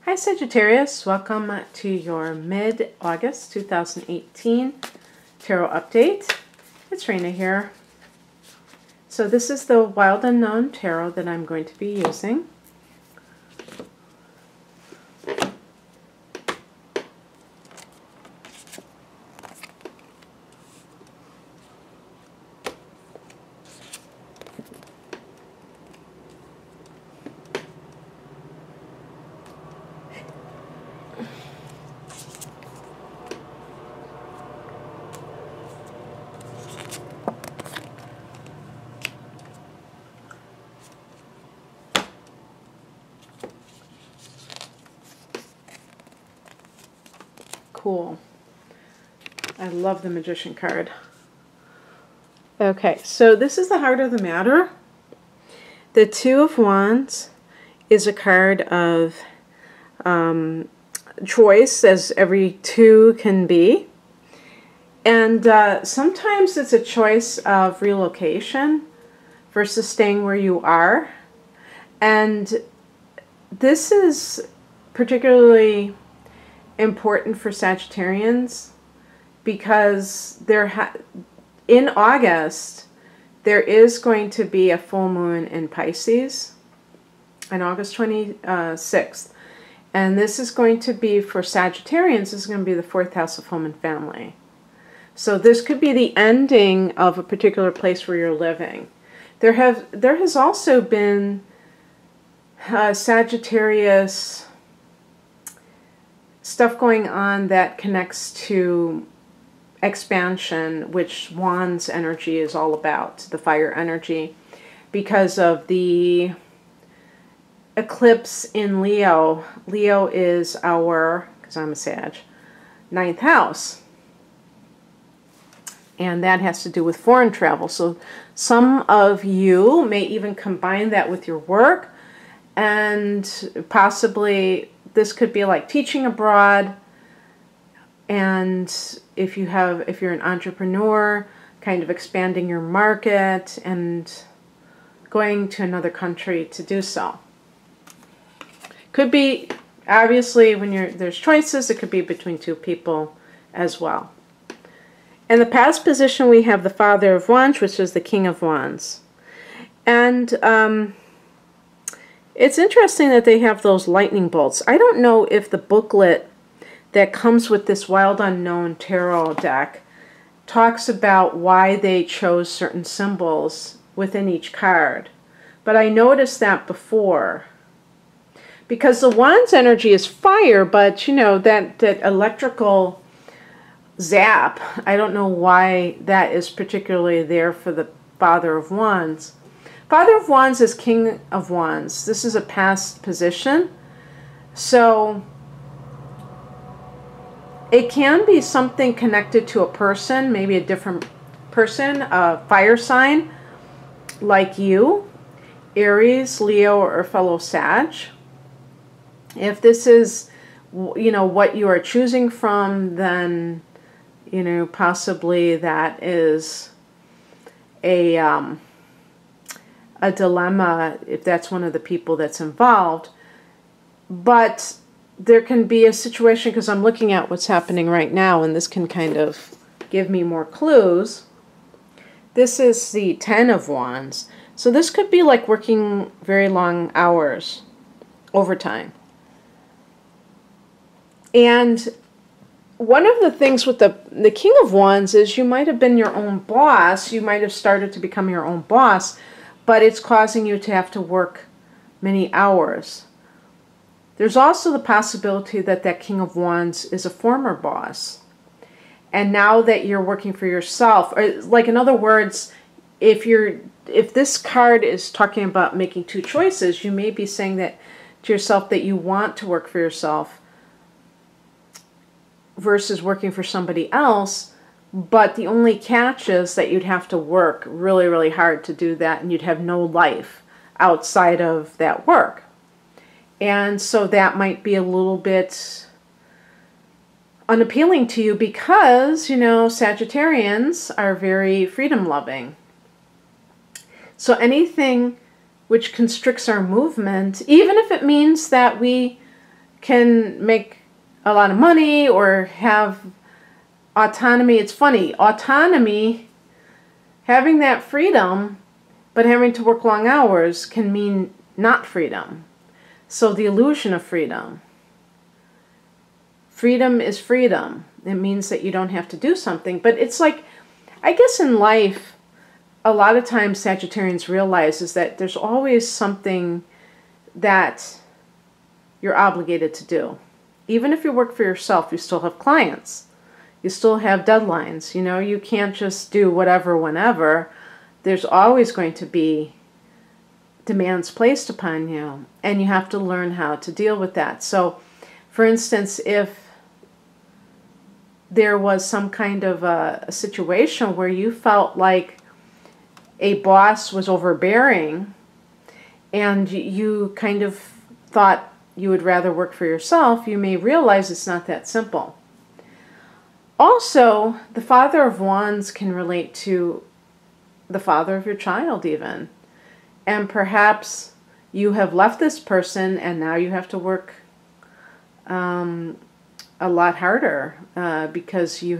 Hi Sagittarius, welcome to your mid-August 2018 tarot update. It's Raina here. So this is the Wild Unknown Tarot that I'm going to be using. Cool. I love the Magician card. Okay, so this is the heart of the matter. The Two of Wands is a card of choice, as every two can be. And sometimes it's a choice of relocation versus staying where you are. And this is particularly important for Sagittarians because in August there is going to be a full moon in Pisces on August 26th, and this is going to be for Sagittarians. This is going to be the 4th house of home and family. So this could be the ending of a particular place where you're living. There has also been Sagittarius stuff going on that connects to expansion, which Wands energy is all about, the fire energy, because of the eclipse in Leo. Leo is our, because I'm a Sag, 9th house. And that has to do with foreign travel. So some of you may even combine that with your work, and possibly this could be like teaching abroad, and if you're an entrepreneur, kind of expanding your market and going to another country to do so. Could be, obviously, when there's choices, it could be between two people as well. In the past position, we have the Father of Wands, which is the King of Wands. And it's interesting that they have those lightning bolts. I don't know if the booklet that comes with this Wild Unknown Tarot deck talks about why they chose certain symbols within each card. But I noticed that before. Because the Wands energy is fire, but you know, that electrical zap, I don't know why that is particularly there for the Father of Wands. Father of Wands is King of Wands. This is a past position. So it can be something connected to a person, maybe a different person, a fire sign like you, Aries, Leo, or fellow Sag. If this is, you know, what you are choosing from, then, you know, possibly that is a dilemma if that's one of the people that's involved. But there can be a situation, because I'm looking at what's happening right now, and this can kind of give me more clues. This is the 10 of Wands. So this could be like working very long hours, overtime. And one of the things with the King of Wands is you might have been your own boss. You might have started to become your own boss, but it's causing you to have to work many hours. There's also the possibility that that King of Wands is a former boss. And now that you're working for yourself, or like in other words, if this card is talking about making two choices, you may be saying that to yourself that you want to work for yourself versus working for somebody else. But the only catch is that you'd have to work really, really hard to do that, and you'd have no life outside of that work. And so that might be a little bit unappealing to you because, you know, Sagittarians are very freedom-loving. So anything which constricts our movement, even if it means that we can make a lot of money or have autonomy. It's funny, autonomy, having that freedom, but having to work long hours can mean not freedom. So the illusion of freedom. Freedom is freedom. It means that you don't have to do something. But it's like, I guess in life, a lot of times Sagittarians realize is that there's always something that you're obligated to do. Even if you work for yourself, you still have clients. You still have deadlines. You know, you can't just do whatever, whenever. There's always going to be demands placed upon you, and you have to learn how to deal with that. So, for instance, if there was some kind of a situation where you felt like a boss was overbearing and you kind of thought you would rather work for yourself, you may realize it's not that simple. Also, the Father of Wands can relate to the father of your child even. And perhaps you have left this person and now you have to work a lot harder because you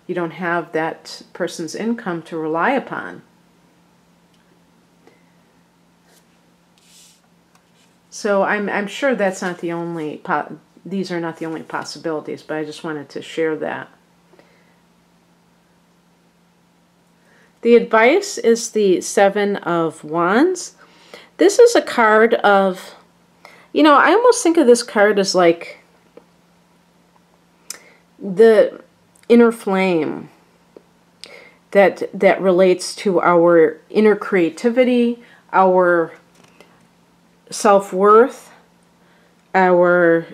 don't have that person's income to rely upon. So I'm sure that's not the only, these are not the only possibilities, but I just wanted to share that. The advice is the Seven of Wands. This is a card of, you know, I almost think of this card as like the inner flame that relates to our inner creativity, our self-worth, our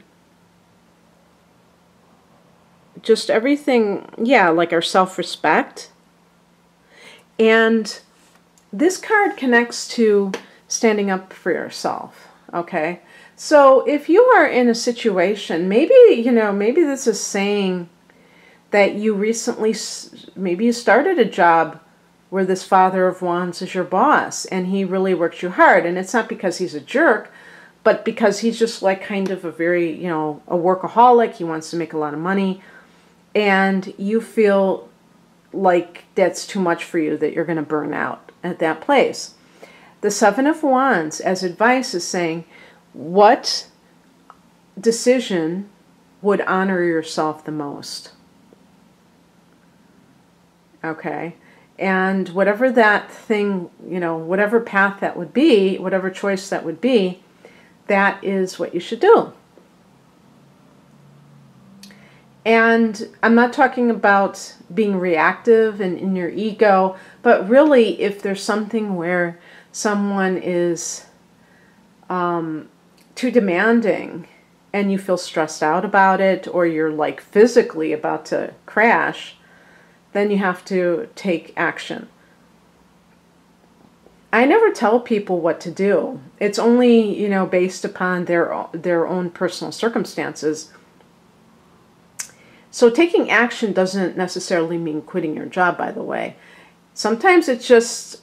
just everything, yeah, like our self-respect. And this card connects to standing up for yourself, okay? So if you are in a situation, maybe, you know, maybe this is saying that you recently, maybe you started a job where this Father of Wands is your boss and he really works you hard. And it's not because he's a jerk, but because he's just like kind of a very, you know, a workaholic. He wants to make a lot of money. And you feel like that's too much for you, that you're going to burn out at that place. The Seven of Wands as advice is saying, what decision would honor yourself the most? Okay. And whatever that thing, you know, whatever path that would be, whatever choice that would be, that is what you should do. And I'm not talking about being reactive and in your ego, but really if there's something where someone is too demanding and you feel stressed out about it, or you're like physically about to crash, then you have to take action. I never tell people what to do. It's only, you know, based upon their own personal circumstances. So taking action doesn't necessarily mean quitting your job, by the way. Sometimes it's just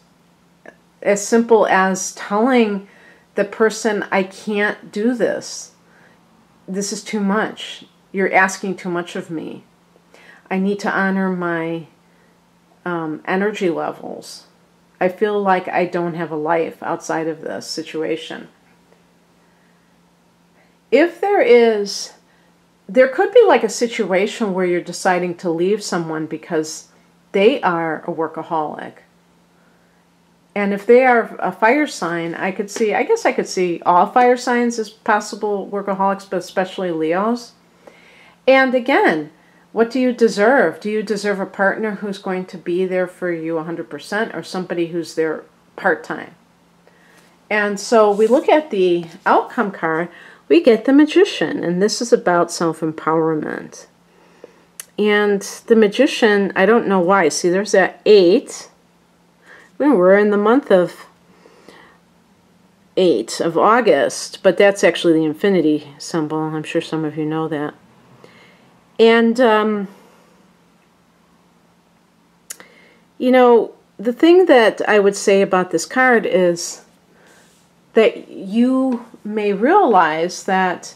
as simple as telling the person, I can't do this. This is too much. You're asking too much of me. I need to honor my energy levels. I feel like I don't have a life outside of this situation. If there could be like a situation where you're deciding to leave someone because they are a workaholic. And if they are a fire sign, I guess I could see all fire signs as possible workaholics, but especially Leos. And again, what do you deserve? Do you deserve a partner who's going to be there for you 100%, or somebody who's there part-time? And so we look at the outcome card, we get the Magician, and this is about self-empowerment. And the Magician, I don't know why. See, there's that 8. We're in the month of 8 of August, but that's actually the infinity symbol. I'm sure some of you know that. And, you know, the thing that I would say about this card is that you may realize that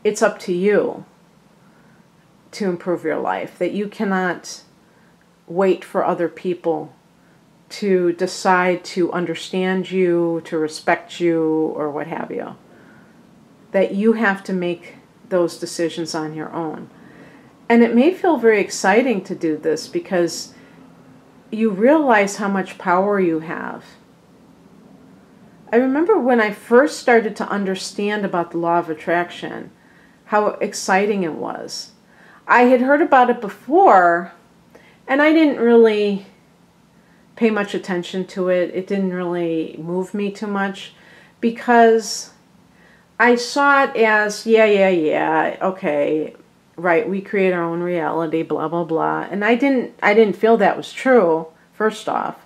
it's up to you to improve your life, that you cannot wait for other people to decide to understand you, to respect you, or what have you. That you have to make those decisions on your own. And it may feel very exciting to do this because you realize how much power you have. I remember when I first started to understand about the law of attraction, how exciting it was. I had heard about it before, and I didn't really pay much attention to it. It didn't really move me too much because I saw it as, yeah, okay, right, we create our own reality, blah, blah, blah. And I didn't feel that was true, first off.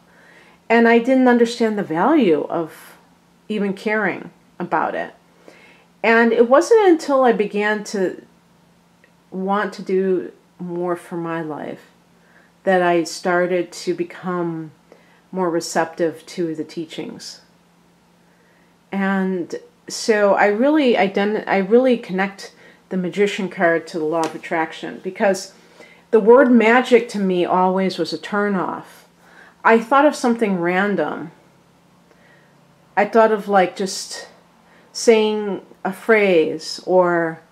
And I didn't understand the value of even caring about it. And it wasn't until I began to want to do more for my life that I started to become more receptive to the teachings. And so I really connect the Magician card to the law of attraction, because the word magic to me always was a turnoff. I thought of something random. I thought of like just saying a phrase or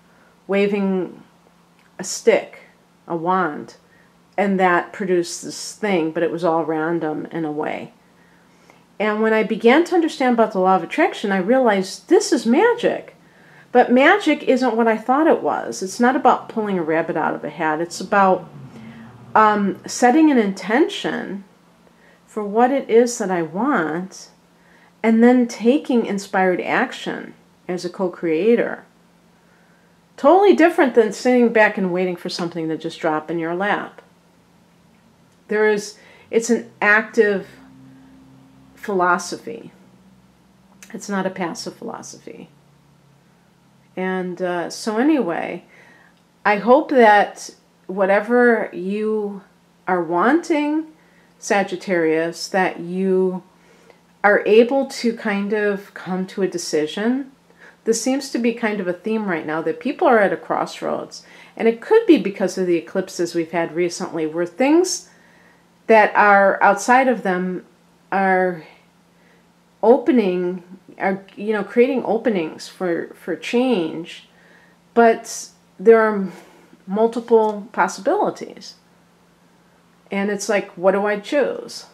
waving a stick, a wand, and that produced this thing, but it was all random in a way. And when I began to understand about the law of attraction, I realized this is magic. But magic isn't what I thought it was. It's not about pulling a rabbit out of a hat. It's about setting an intention for what it is that I want, and then taking inspired action as a co-creator. Totally different than sitting back and waiting for something to just drop in your lap. It's an active philosophy. It's not a passive philosophy. And so anyway, I hope that whatever you are wanting, Sagittarius, that you are able to kind of come to a decision. This seems to be kind of a theme right now, that people are at a crossroads. And it could be because of the eclipses we've had recently, where things that are outside of them are opening, are, you know, creating openings for change, but there are multiple possibilities. And it's like, what do I choose?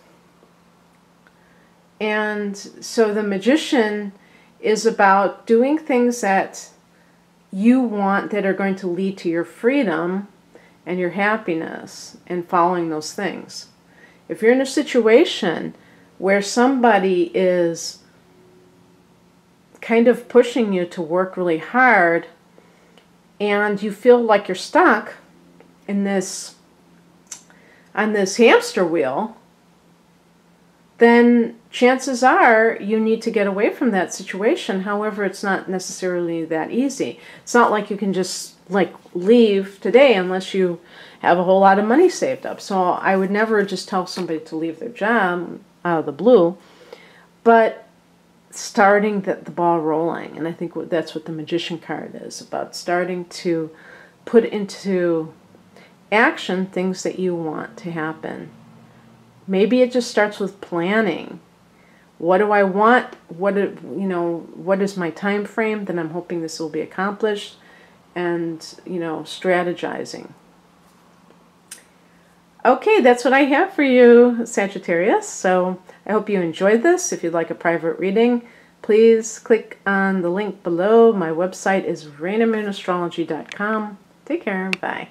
And so the Magician is about doing things that you want, that are going to lead to your freedom and your happiness, and following those things. If you're in a situation where somebody is kind of pushing you to work really hard, and you feel like you're stuck in this, on this hamster wheel, then chances are you need to get away from that situation. However, it's not necessarily that easy. It's not like you can just like leave today unless you have a whole lot of money saved up. So I would never just tell somebody to leave their job out of the blue, but starting the ball rolling. And I think that's what the Magician card is about, starting to put into action things that you want to happen. Maybe it just starts with planning. What do I want? What is my time frame? Then I'm hoping this will be accomplished, and strategizing. Okay, that's what I have for you, Sagittarius. So I hope you enjoyed this. If you'd like a private reading, please click on the link below. My website is rainamoon.astrology.com. Take care. Bye.